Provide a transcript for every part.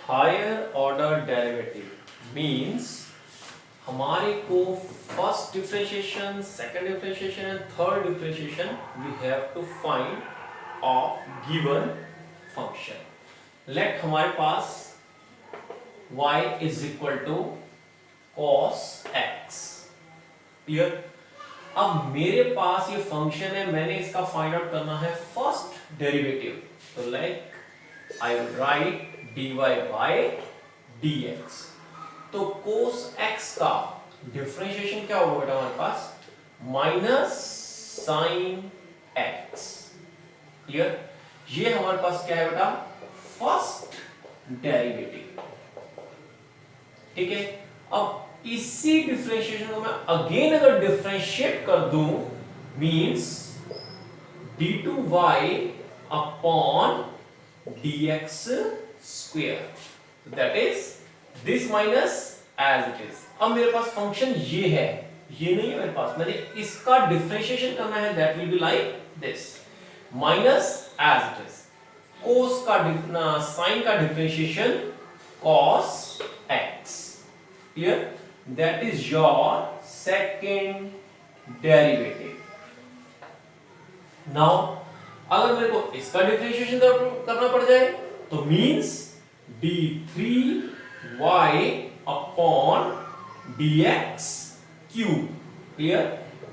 Higher order derivative means हमारे को first differentiation, second differentiation and third differentiation we have to find of given function. Let हमारे पास y is equal to cos x। Clear? अब मेरे पास ये function है, मैंने इसका फाइंड आउट करना है फर्स्ट डेरिवेटिव। तो like I will write dy by dx। तो cos x का डिफरेंशिएशन क्या होगा बेटा हमारे पास? Minus sin x। क्लियर? ये हमारे पास क्या है बेटा? First derivative. ठीक है, अब इसी डिफरेंशिएशन को मैं अगेन अगर डिफरेंशिएट कर दूं means d2y upon dx square, that is this minus as it is. अब मेरे पास फंक्शन ये है, ये नहीं है मेरे पास, मैंने इसका डिफरेंशिएशन करना है, that will be like this minus as it is. cos का sin का differentiation cos x। Here that is your second derivative. Now अगर मेरे को इसका डिफरेंशिएशन करना पड़ जाए तो means d3y upon dx cube. Clear?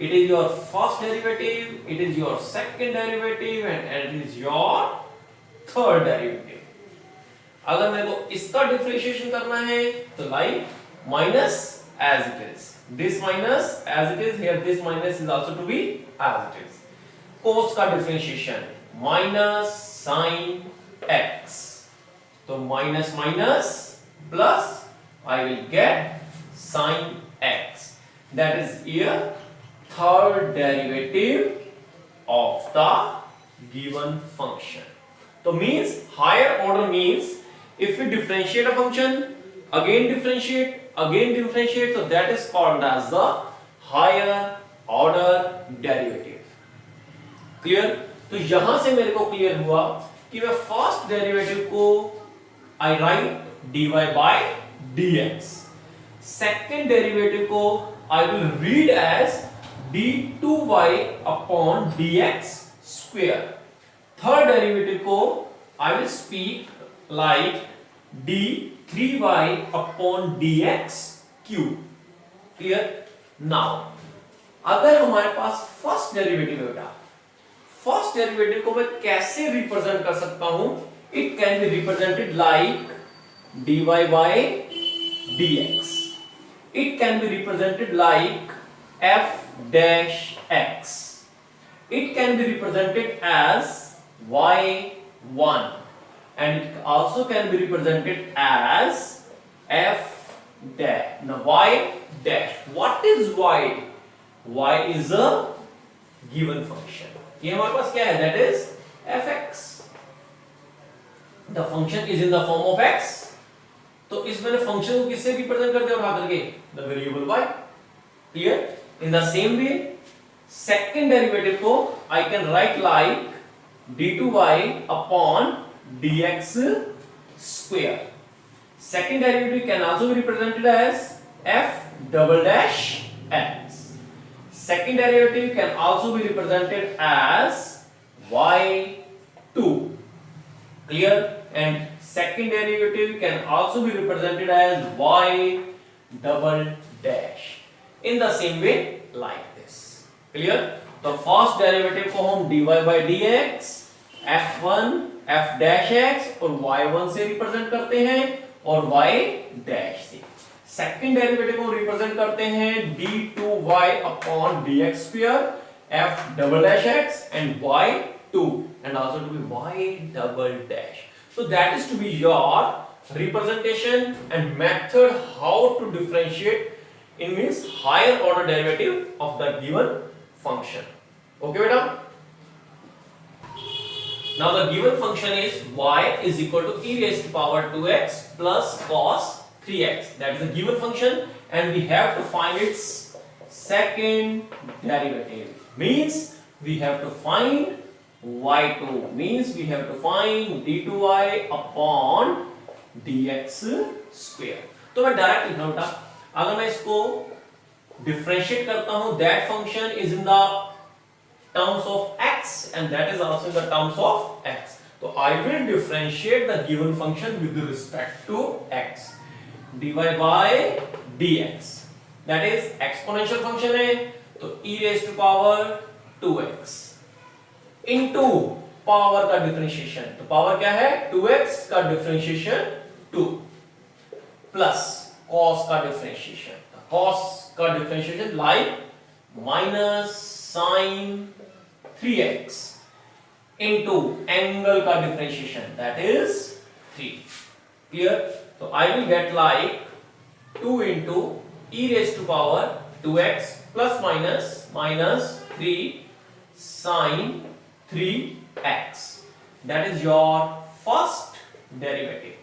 It is your first derivative, it is your second derivative and it is your third derivative. अगर मेरे को इसका डिफरेंशिएशन करना है तो like minus as it is, this minus as it is, here this minus is also to be as it is। cos का differentiation minus sin x, तो minus minus plus I will get sin x, that is here third derivative of the given function। तो means higher order means if we differentiate a function again differentiate, so that is called as the higher order derivative। Clear? तो यहां से मेरे को clear हुआ कि मैं first derivative को I write dy by dx, second derivative को I will read as d2y upon dx square, third derivative को I will speak like d3y upon dx cube. Clear? Now अगर हमारे पास फर्स्ट डेरिवेटिव है बेटा, first derivative को मैं कैसे रिप्रेजेंट कर सकता हूं? It can be represented like dy by dx, it can be represented like f dash x, it can be represented as y1 and it also can be represented as f dash. Now y dash, what is y? Y is a given function। ये हमारे पास क्या है? That is fx। The function is in the form of x। तो इस मैंने function को किससे रिप्रेजेंट कर दिया उठा करके? The variable y। Clear? In the same way, second derivative को I can write like d2y upon dx square। Second derivative can also be represented as f double dash x। Second derivative can also be represented as y2। Clear? And second derivative can also be represented as y double dash in the same way like this। Clear? तो first derivative को हम dy by dx f1 f dash x और y1 से represent करते हैं और y dash से। Second derivative को रिप्रेजेंट करते हैं d2y upon dx square f double dash x and y2 and also to be y double dash। So that is to be your representation and method how to differentiate in means higher order derivative of the given function। Okay beta? Now the given function is y is equal to e raised to power 2x plus cos 3x, that is a given function and we have to find its second derivative, means we have to find y2, means we have to find d2y upon dx square. तो मैं direct लिख रहा हूं बेटा, अगर मैं इसको differentiate करता हूं, that function is in the terms of x and that is also in the terms of x. So I will differentiate the given function with respect to x. dy by dx, that is exponential function है तो e raised to power 2x into power का differentiation, तो power क्या है 2x का differentiation 2 plus cos का differentiation, cos का differentiation like minus sin 3x into angle का differentiation, that is 3. Clear? So I will get like 2 into e raised to power 2x plus minus 3 sin 3x. That is your first derivative.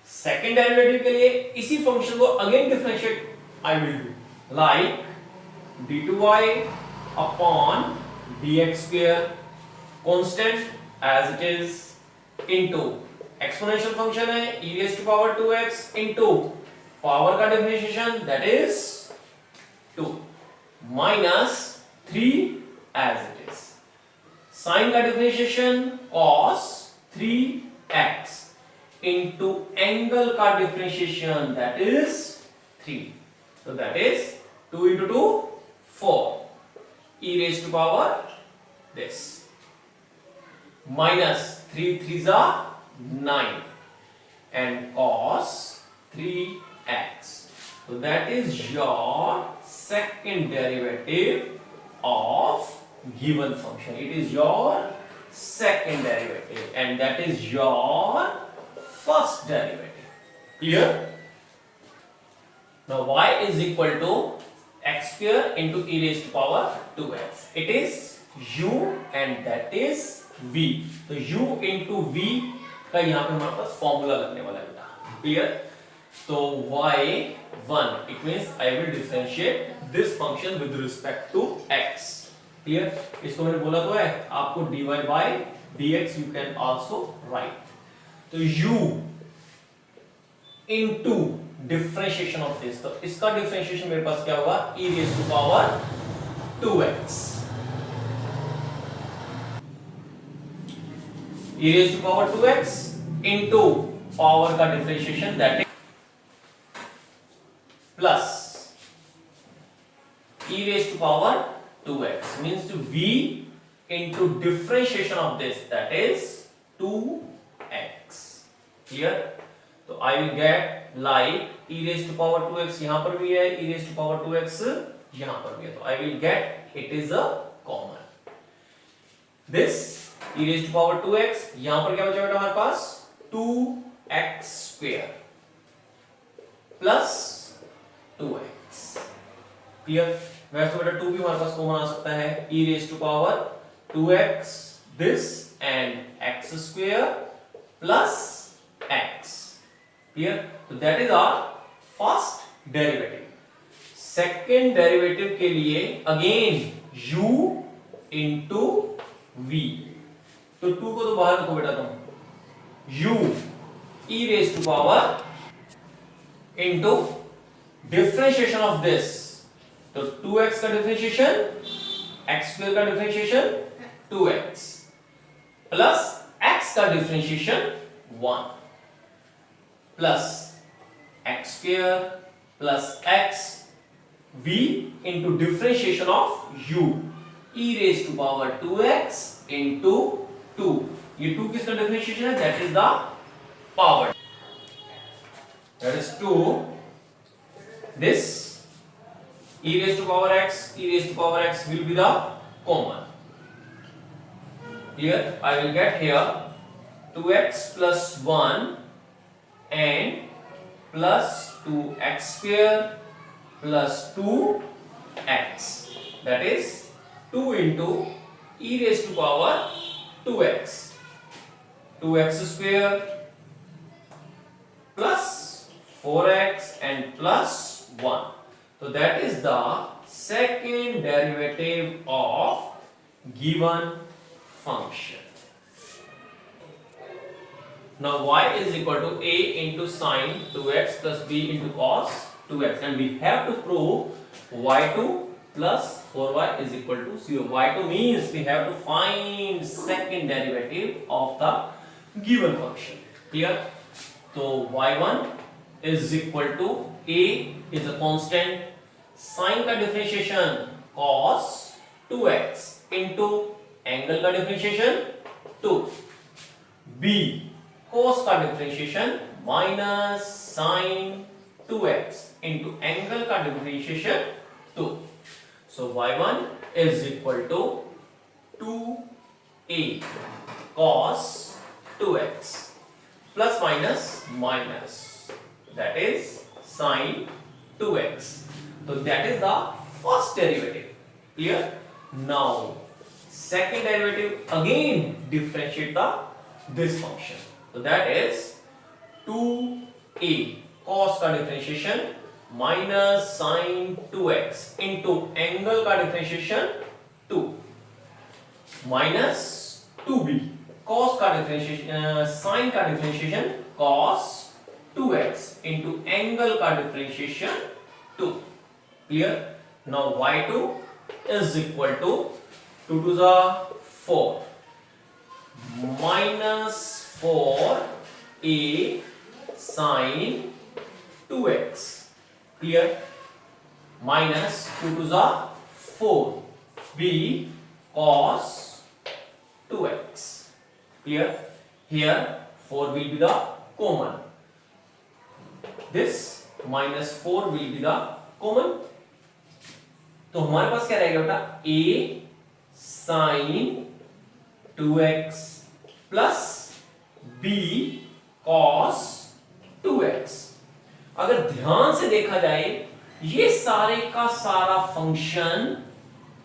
Second derivative के लिए इसी function को again differentiate I will do like d2y upon dx square constant as it is into exponential function है e raised to power 2x into power का differentiation that is 2 minus 3 as it is sin का differentiation cos 3x into angle का differentiation that is 3, so that is 2 into 2 4 e raised to power this minus 3 3s are 9 and cos 3x, so that is your second derivative of given function. It is your second derivative and that is your first derivative. Clear? Now y is equal to x square into e raised to power 2x. It is u and that is v. तो u into v का यहाँ पे हमारे पास formula लगने वाला है बेटा. Clear? तो y1 it means I will differentiate this function with respect to x. Clear? इसको मैंने बोला तो है आपको dy by dx you can also write. तो u into differentiation of this, तो इसका डिफरेंशिएशन मेरे पास क्या होगा e raised to power 2x, e raised to power 2x into power का differentiation that is plus e raised to power 2x means to v into differentiation of this that is 2x. Clear? तो I will get like e raised to power 2x यहां पर भी है, e raised to power 2x यहां पर भी है, तो I will get it is a common this e raised to power 2x यहां पर क्या बचा बेटा हमारे पास 2x square plus 2x. Clear? वैसे तो बेटा 2 भी हमारे पास कॉमन आ सकता है, e raised to power 2x this and x square plus x. Clear? So that is our first derivative. Second derivative के लिए again u into v. तो 2 को तो बाहर रखो बेटा तुम, u e raised to power into differentiation of this, तो 2x का differentiation x square का differentiation 2x plus x का differentiation 1 plus x square plus x v into differentiation of u e raised to power 2x into 2. ये 2 किसका differentiation है? That is the power. That is 2. This e raised to power x, e raised to power x will be the common. Here I will get here 2x plus 1 and plus 2x square plus 2x, that is 2 into e raised to power 2x, 2x square plus 4x and plus 1. So that is the second derivative of given function. Now y is equal to a into sine 2x plus b into cos 2x, and we have to prove y2 plus 4y is equal to 0. y2 means we have to find second derivative of the given function. Clear? So y1 is equal to a is a constant, sine का differentiation cos 2x into angle का differentiation 2, b cos का differentiation minus sine 2x into angle का differentiation 2. So y1 is equal to 2a cos 2x plus minus minus, that is sin 2x. So that is the first derivative. Clear? Now second derivative, again differentiate this function. So that is 2a cos का differentiation minus sin 2x into angle का differentiation 2 minus 2b cos का differentiation sin का differentiation cos 2x into angle का differentiation 2. Clear? Now y2 is equal to 2 to the 4 minus 4a sin 2x. Clear? Minus 2 to the 4b cos 2x. Clear? Here 4 will be the common. This minus 4 will be the common. तो हमारे पास क्या रहेगा बेटा, a sin 2x plus b cos 2x. अगर ध्यान से देखा जाए ये सारे का सारा फंक्शन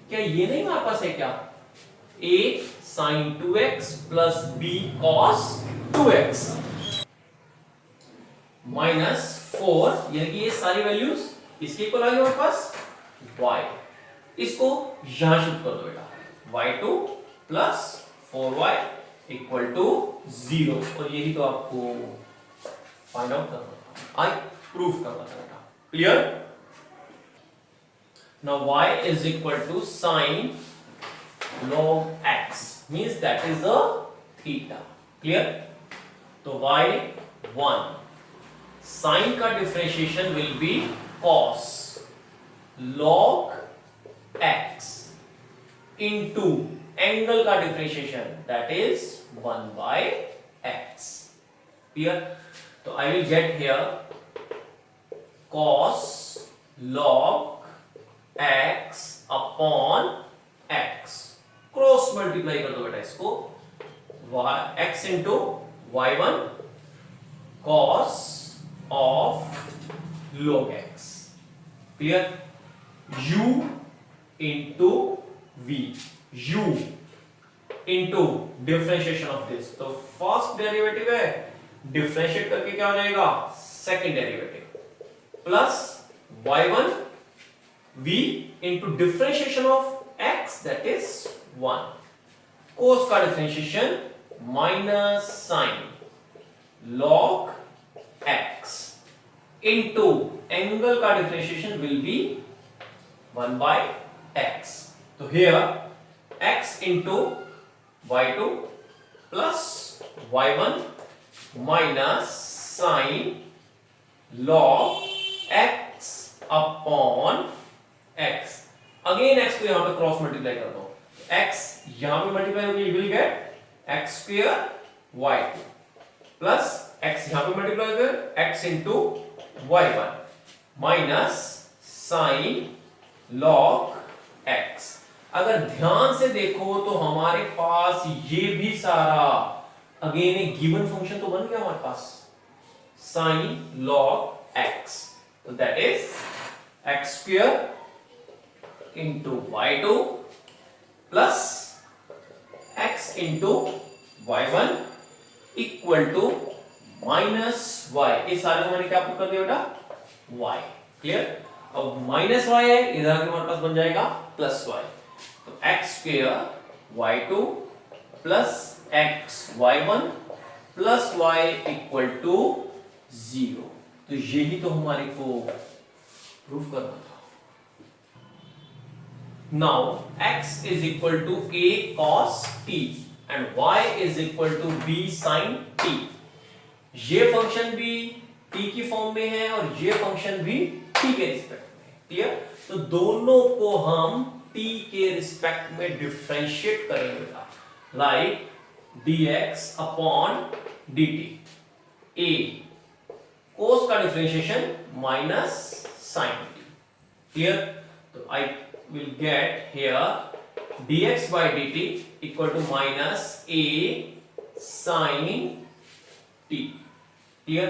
क्या ये नहीं हमारे पास है क्या, a sin 2x plus b cos 2x minus 4, यानी कि ये सारी वैल्यूज इसके इक्वल आ गई हमारे पास y. इसको यहां शिफ्ट कर दो बेटा, y2 plus 4y equal to 0, और यही तो आपको फाइंड आउट करना था, आई प्रूफ करना था बेटा. Clear? Now y is equal to sin log x, means that is a theta. Clear? तो y1 sin का differentiation will be cos log x into angle का differentiation that is 1 by x. Clear? तो I will get here cos log x upon x, cross multiply कर दो बेटा इसको, x into y1 cos of log x. Clear? u into v, u into differentiation of this. तो first derivative है, differentiate करके क्या हो जाएगा, second derivative plus y1 v into differentiation of x that is 1, cos का differentiation minus sin log x into angle का differentiation will be 1 by x. तो here x into y2 plus y1 minus sin log x upon x. Again x को यहां पे cross multiply कर दो, x यहां पे मल्टीप्लाई होगी, you will get x square y2 plus x यहां पे मल्टीप्लाई होगा x into y1 minus sin log x. अगर ध्यान से देखो तो हमारे पास ये भी सारा अगेन एक गिवन फंक्शन तो बन गया हमारे पास, sin log x. तो that is x square into y2 plus x into y1 equal to minus y. इस सारे को मैंने क्या पुट कर दिया बेटा, y. क्लियर? अब माइनस y है, इधर आके हमारे पास बन जाएगा प्लस y. तो x स्क्वायर y2 plus x y1 plus y equal to 0। तो यही तो हमारे को प्रूफ करना था। Now x is equal to a cos t and y is equal to b sin t। ये फंक्शन भी t की फॉर्म में है और ये फंक्शन भी t के रिस्पेक्ट में है। क्लियर? तो दोनों को हम t के रिस्पेक्ट में डिफरेंशिएट करेंगे, like dx upon dt। a cos का differentiation minus sin t। Clear? तो I will get here dx by dt equal to minus a sin t। Clear?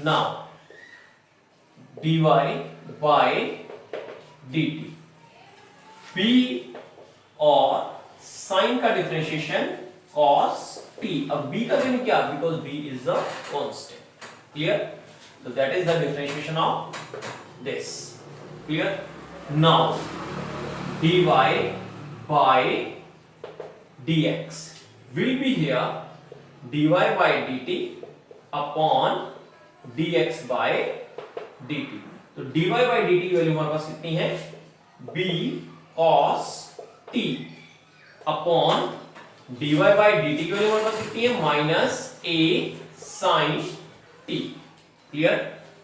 Now dy by dt, b और sin का differentiation cos t। अब b का value क्या? Because b is a constant। Clear? So that is the differentiation of this। Clear? Now dy by dx will be here dy by dt upon dx by dt। तो dy by dt की value हमारे पास कितनी है? b cos t upon dy by dt की value हमारे पास कितनी है? Minus a sin t। Clear?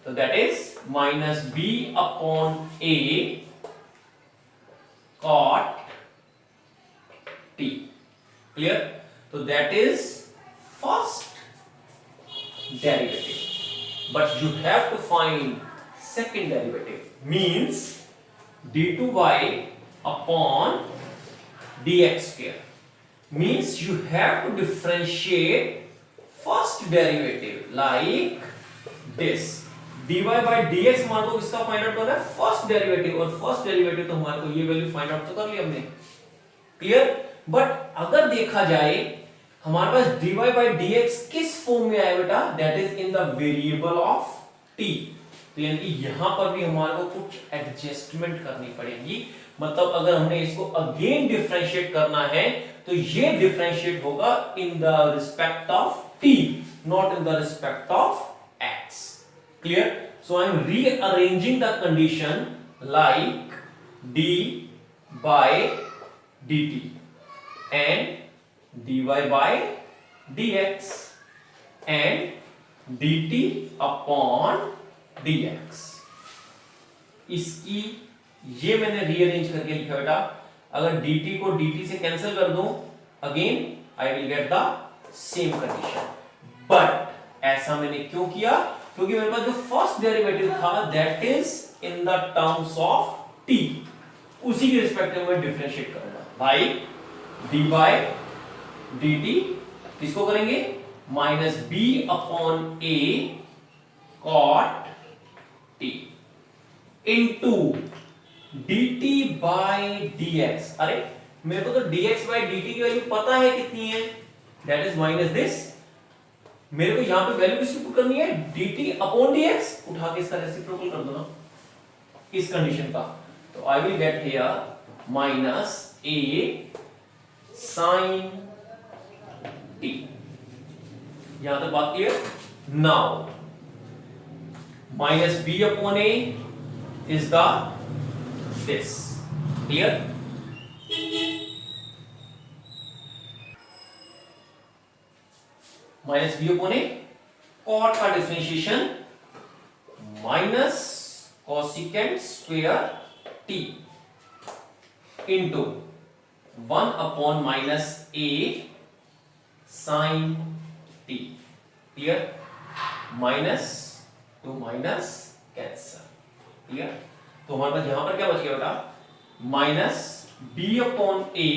तो that is minus b upon a cot t। Clear? So that is first derivative, but you have to find second derivative, means d2y upon dx square, means you have to differentiate first derivative like this। dy by dx हमारे को किसका find out करना है? First derivative. और first derivative तो हमारे को ये वैल्यू फाइंड आउट तो कर ली हमने। क्लियर? बट अगर देखा जाए हमारे पास dy by dx किस फॉर्म में आया बेटा? That is in the variable of t। तो यानी कि यहां पर भी हमारे को कुछ एडजस्टमेंट करनी पड़ेगी। मतलब अगर हमने इसको अगेन डिफरेंशिएट करना है तो ये डिफरेंशिएट होगा in the respect of t, not in the respect of x। Clear? So I am rearranging the condition like d by dt and dy by dx and dt upon dx। इसकी ये मैंने rearrange करके लिखा बेटा। अगर dt को dt से cancel कर दूं, again I will get the same condition. But ऐसा मैंने क्यों किया? क्योंकि मेरे पास जो फर्स्ट डेरिवेटिव था that is in the terms of t, उसी के रिस्पेक्ट में डिफरेंशिएट करूंगा। लाइक dy dt किसको करेंगे? Minus b upon a cot t into dt by dx। अरे मेरे को तो dx बाय dt की वैल्यू पता है कितनी है, दैट इज माइनस दिस। मेरे को यहां पे वैल्यू किसकी पुट करनी है? dt upon dx। उठा के इसका रेसिप्रोकल कर दो ना इस कंडीशन का। तो I will get here minus a sin t। यहां तक बात clear? Now minus b upon a is the this. Clear? Minus B upon A cot का differentiation minus cosecant square T into 1 upon minus A sine T. Clear? Minus to minus cancel. Clear? तो हमारे पास यहां पर क्या बच गया बेटा? Minus B upon A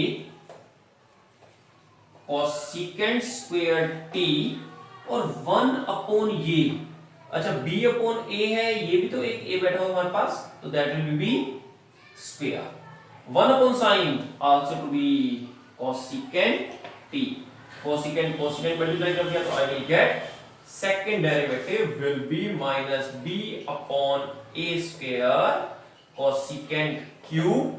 cosecant square T और 1 अपॉन ये। अच्छा b अपॉन a है, ये भी तो एक a बैठा हुआ हमारे पास, तो that will be square. 1 upon sine also to be cosecant t। Cosecant cosecant multiply कर दिया तो I will get second derivative will be minus b upon a square cosecant cube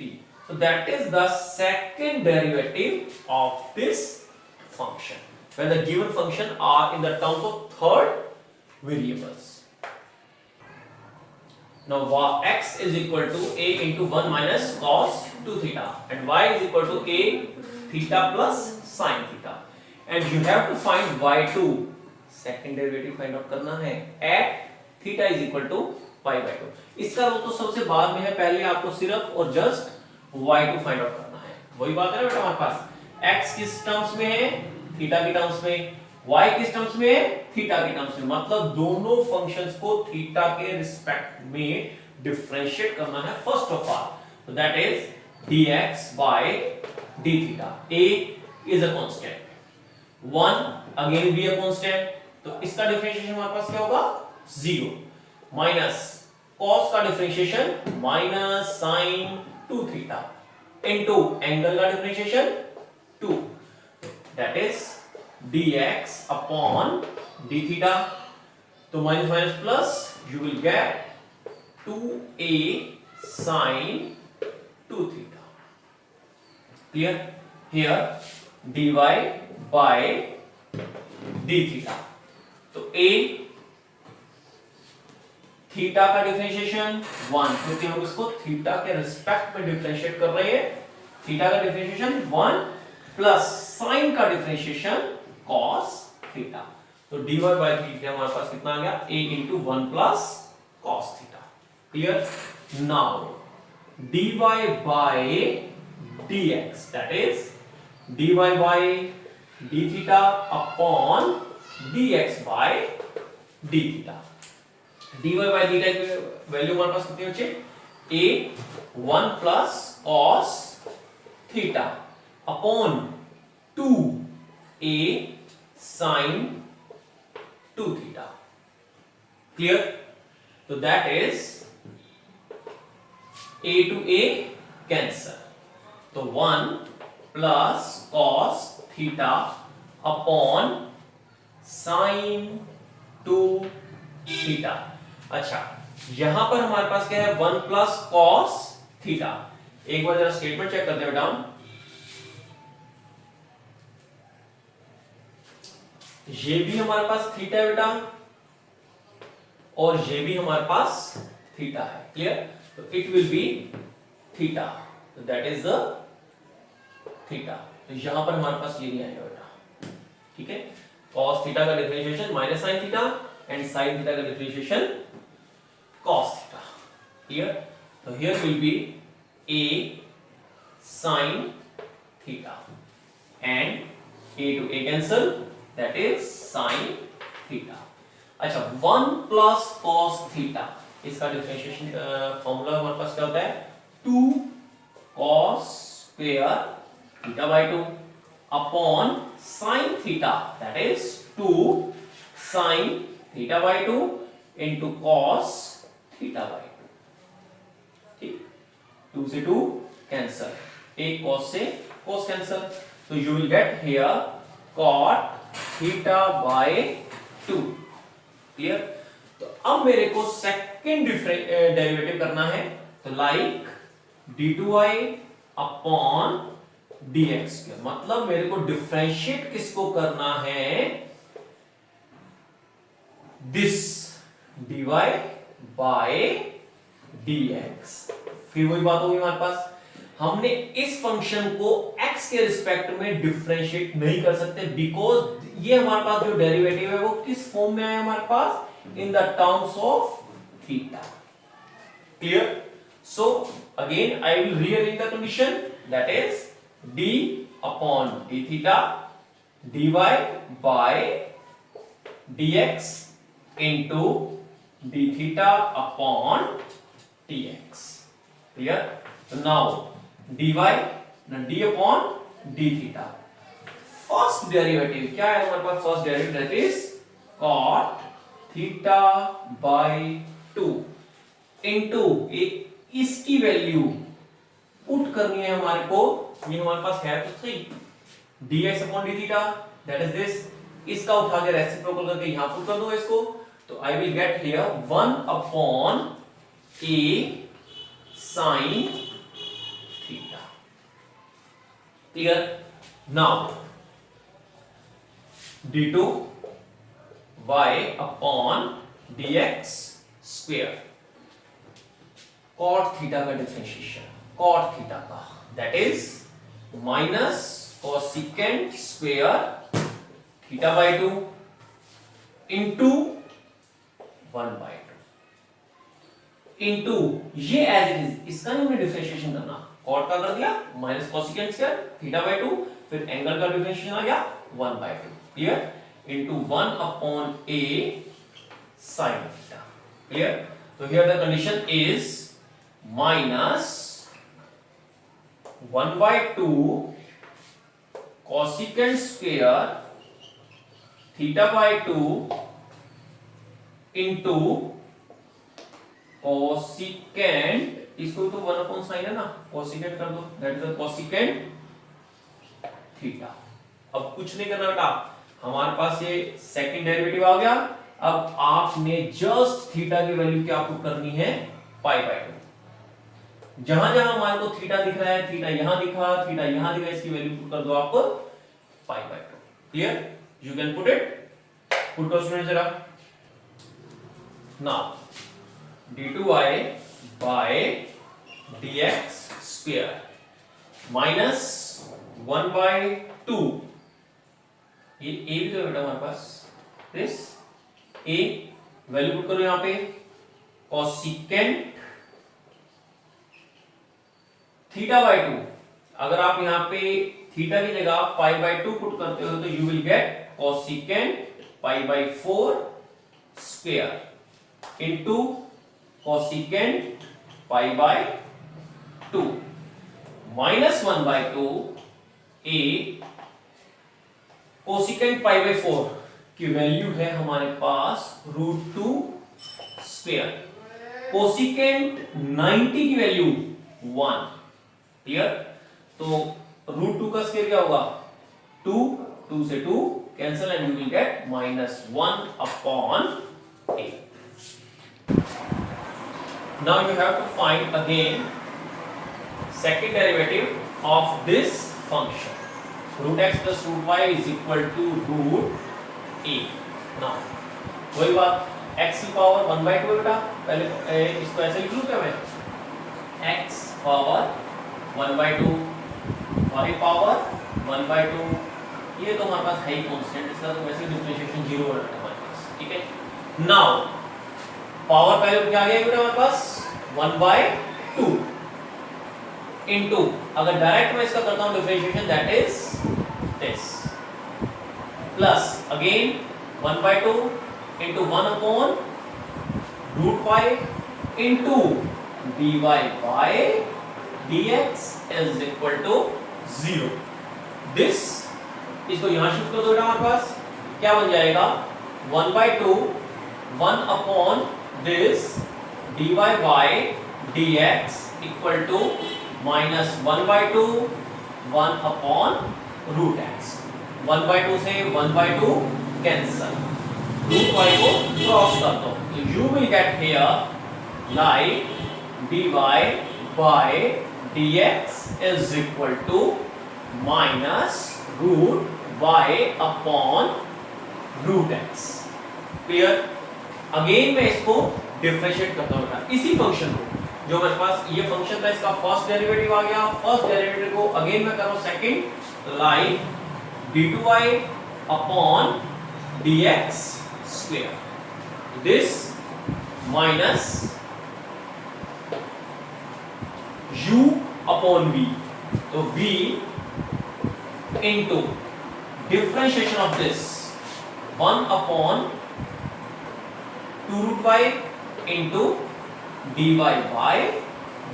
t। So that is the second derivative of this function। when the given function are in the terms of third variables. Now x is equal to a into 1 minus cos 2 theta and y is equal to a theta plus sin theta, and you have to find y2, second derivative find out करना है at theta is equal to pi by 2. इसका वो तो सबसे बाद में है, पहले आपको सिर्फ और जस्ट y2 फाइंड आउट करना है. वही बात है ना बेटा, हमारे पास x किस टर्म्स में है, थीटा की टर्म्स में, y किस टर्म्स में है, थीटा के टर्म्स में. मतलब दोनों फंक्शंस को थीटा के रिस्पेक्ट में डिफरेंशिएट करना है first of all. So that is dx by d theta. A is a constant, 1 again be a constant, तो इसका डिफरेंशिएशन हमारे पास क्या होगा 0 माइनस cos का differentiation minus sin 2 theta into angle का differentiation 2, that is dx upon d theta. तो minus minus plus, you will get 2a sin 2 theta. Clear? Here dy by d theta. तो a theta का differentiation 1, क्योंकि हम इसको theta के respect में differentiate कर रहे हैं. थीटा का डिफरेंशिएशन 1 प्लस साइन का डिफरेंशिएशन cos थीटा. तो dy by थीटा हमारे पास कितना आ गया, a into 1 plus cos theta. Clear? Now dy by dx, that is dy by d theta upon dx by d theta. dy by theta की value हमारे पास कितनी बचे, a 1 plus cos theta upon 2a sin 2 theta. Clear? So that is a to a cancel. तो 1 plus cos theta upon sin 2 theta. अच्छा, यहां पर हमारे पास क्या है, 1 plus cos theta. एक बार जरा स्टेटमेंट चेक करते हैं बेटा. ये भी हमारे पास थीटा है बेटा, और ये भी हमारे पास थीटा है. क्लियर? तो इट विल बी थीटा, तो दैट इज द थीटा. तो यहां पर हमारे पास ये नहीं आएगा बेटा. ठीक है, cos थीटा का differentiation minus sin theta and sin theta का डिफरेंशिएशन cos थीटा. क्लियर? तो here will be a sin theta and a to a cancel, that is sin theta. अच्छा, 1 plus cos थीटा, इसका differentiation formula हमारे पास क्या होता है, 2 cos square theta by 2 upon sin theta, that is 2 sin theta by 2 into cos theta by 2. ठीक, 2 से 2 cancel, एक cos से cos कैंसल, तो you will get here cot theta by 2. Clear? तो अब मेरे को सेकंड डेरिवेटिव करना है, तो लाइक d2y अपॉन dx, मतलब मेरे को डिफरेंशिएट किसको करना है, दिस dy बाय dx. फिर वही बात होगी हमारे पास, हमने इस फंक्शन को x के रिस्पेक्ट में डिफरेंशिएट नहीं कर सकते, बिकॉज ये हमारे पास जो डेरिवेटिव है वो किस फॉर्म में है हमारे पास, in the terms of theta. Clear? So again I will rearrange the condition, that is d upon d theta dy by dx into d थीटा upon dx. Clear? So now dy ना d upon d theta. First derivative क्या है हमारे पास, first derivative that is cot theta by 2 into इसकी value put करनी है हमारे को, ये हमारे पास है तो 3 dx upon d theta, that is this. इसका उठा के रेसिप्रोकल करके यहां पुट कर दो इसको, तो I will get here 1 upon a sin theta. Clear? Now d2 y upon dx square. cot theta का डिफरेंशिएशन, cot थीटा का, that is minus cosecant square theta by 2 into 1/2 into ये as it is, इसका नहीं हमें differentiation करना, cot का कर दिया minus cosecant square theta by 2, फिर एंगल का डिफरेंशिएशन आ गया 1/2, clear, into 1 upon a sin theta, clear। so here the condition is minus 1/2 cosecant square theta by 2 into cosecant, इसको तो 1 अपॉन साइन है ना, cosecant कर दो, that is the cosecant theta. अब कुछ नहीं करना बेटा, हमारे पास ये सेकंड डेरिवेटिव आ गया। अब आपने जस्ट थीटा की वैल्यू क्या पुट करनी है, पाई बाय 2। जहां जहां हमारे को थीटा दिख रहा है, थीटा यहां दिखा, थीटा यहां दिखा, इसकी वैल्यू पुट कर दो आप pi by 2, clear, you can put it, put करो स्टूडेंट जरा। Now d2y by dx square minus 1/2, ये a भी तो बेटा हमारे पास, दिस a वैल्यू पुट करो यहां पे, कोसिकेंट थीटा बाय 2। अगर आप यहां पे थीटा की जगह पाई बाय 2 पुट करते हो तो you will gate cosecant pi by 4 square into cosecant pi by 2 minus 1/2 a cosecant pi by 4 की वैल्यू है हमारे पास √2 स्क्वायर, कोसिकेंट 90 की वैल्यू 1, क्लियर। तो √2 का स्क्वायर क्या होगा 2, 2 से 2 cancel and you will get -1 upon a। Now you have to find again second derivative of this function, √x plus √y is equal to √a। Now वही बात, x की power 1/2 बेटा, पहले इसको ऐसे लिख लूं क्या मैं, x पावर 1/2 y पावर 1/2, ये तो हमारे पास है ही कांस्टेंट, इसका तो वैसे डिफरेंशिएशन 0 हो रहा है हमारे पास, ठीक है। नाउ पावर पहले क्या आ गया बेटा हमारे पास 1/2 इनटू, अगर डायरेक्ट मैं इसका करता हूं differentiation, that is this, plus again 1/2 into 1 upon √5 into dy by dx is equal to 0। This, इसको यहां शिफ्ट कर दो बेटा, हमारे पास क्या बन जाएगा 1/2 1 upon this dy by dx equal to minus 1/2 1 upon √x, 1/2 से 1/2 कैंसल, √y को क्रॉस कर दो, you will get here like dy by dx is equal to minus √y upon √x, clear. Again मैं इसको डिफरेंशिएट करता हूं बेटा, इसी फंक्शन को, जो मेरे पास ये फंक्शन था इसका फर्स्ट डेरिवेटिव आ गया, फर्स्ट डेरिवेटिव को अगेन मैं कर रहा हूं second, like d2y upon dx square, this minus u upon v, तो v into differentiation of this 1 upon 2√y into dy by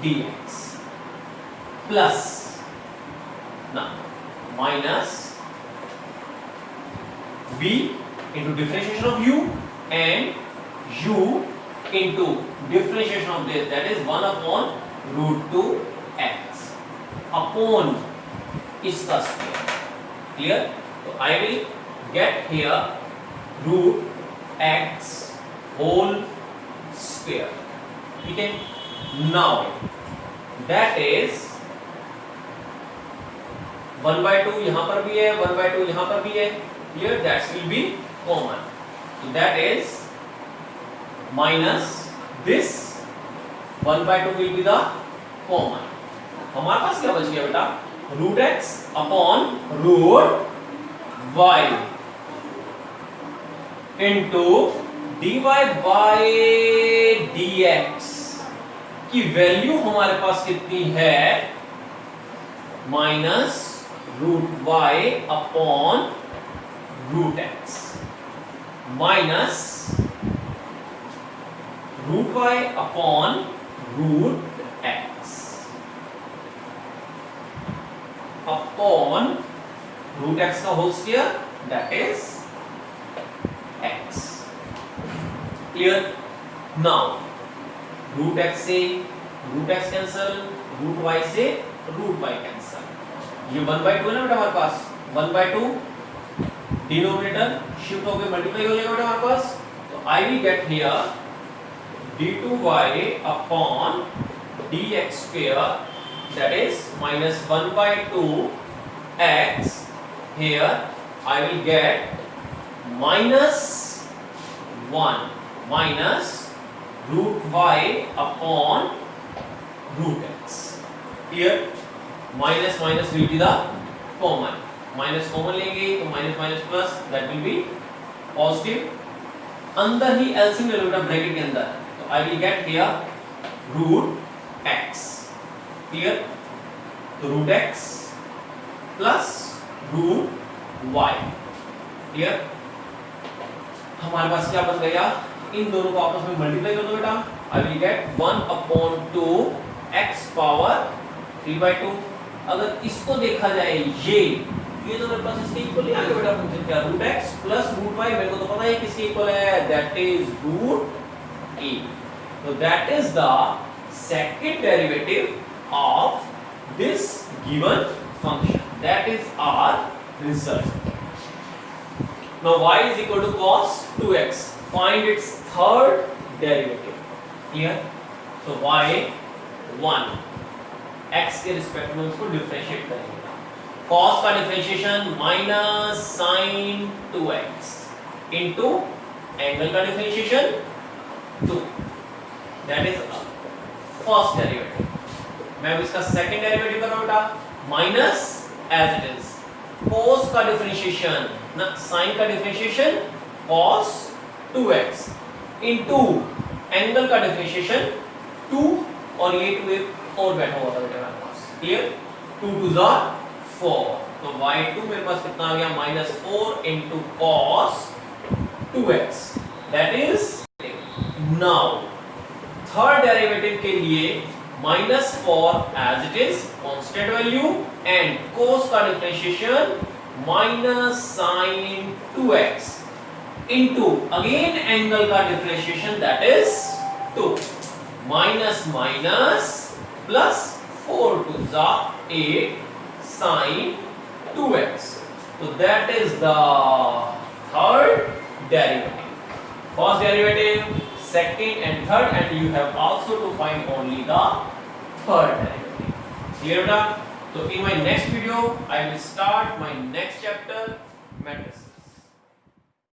dx plus now minus v into differentiation of u and u into differentiation of this, that is 1 upon √2x upon इसका square, clear. तो I will get here √x whole square, ठीक है। Now that is 1/2 यहां पर भी है, 1/2 यहां पर भी है, Clear? That will be common. So that is minus this 1/2 will be the common. हमारे पास क्या बच गया बेटा? Root x upon root y into dy by dx की वैल्यू हमारे पास कितनी है? Minus root y upon root x minus root y upon root x upon root x का whole square that is x. Clear? Now root x से root x cancel, root y से root y cancel. ये 1/2 है ना बेटा हमारे पास. 1/2 denominator shift होकर मल्टीप्लाई हो जाएगा बेटा हमारे पास. तो I will get here d2y upon dx square that is minus 1/2 x. Here I will get minus 1 minus root y upon root x. Here minus minus will be the common. Minus common लेंगे तो minus minus plus that will be positive. अंदर ही LCM ले लो बेटा bracket के अंदर. तो I will get here root x. Clear? तो root x plus root y. Clear? हमारे पास क्या बन गया? इन दोनों को आपस में मल्टीप्लाई कर दो बेटा. I will get 1/2 x power 3/2. अगर इसको देखा जाए ये तो मेरे पास इसके इक्वल ही आ गया बेटा फंक्शन क्या? Root x plus root y. मेरे को तो पता है किसके इक्वल है? That is root a. So that is the second derivative of this given function. That is our result. Now y is equal to cos 2x. Find its third derivative. Here, so y 1 x के respect में उसको differentiate करेंगे. cos का differentiation minus sin 2x into angle का differentiation 2. That is first derivative. मैं अब इसका second derivative कर रहा हूं बेटा. Minus as it is cos का डिफरेंशिएशन ना sin का differentiation cos 2x into angle का डिफरेंशिएशन 2 और ये 2 4 बैठा हुआ था बेटा मेरे पास. क्लियर? 2 2 जा 4. तो y2 मेरे पास कितना आ गया? -4 into cos 2x. That is now third derivative के लिए -4 as it is constant value and cos का differentiation sin 2x into again angle का differentiation that is 2. Minus minus plus 4 2 जा 8 sin 2x. So that is the third derivative. First derivative, second and third, and you have also to find only the third derivative. Clear? So in my next video I will start my next chapter, matrices.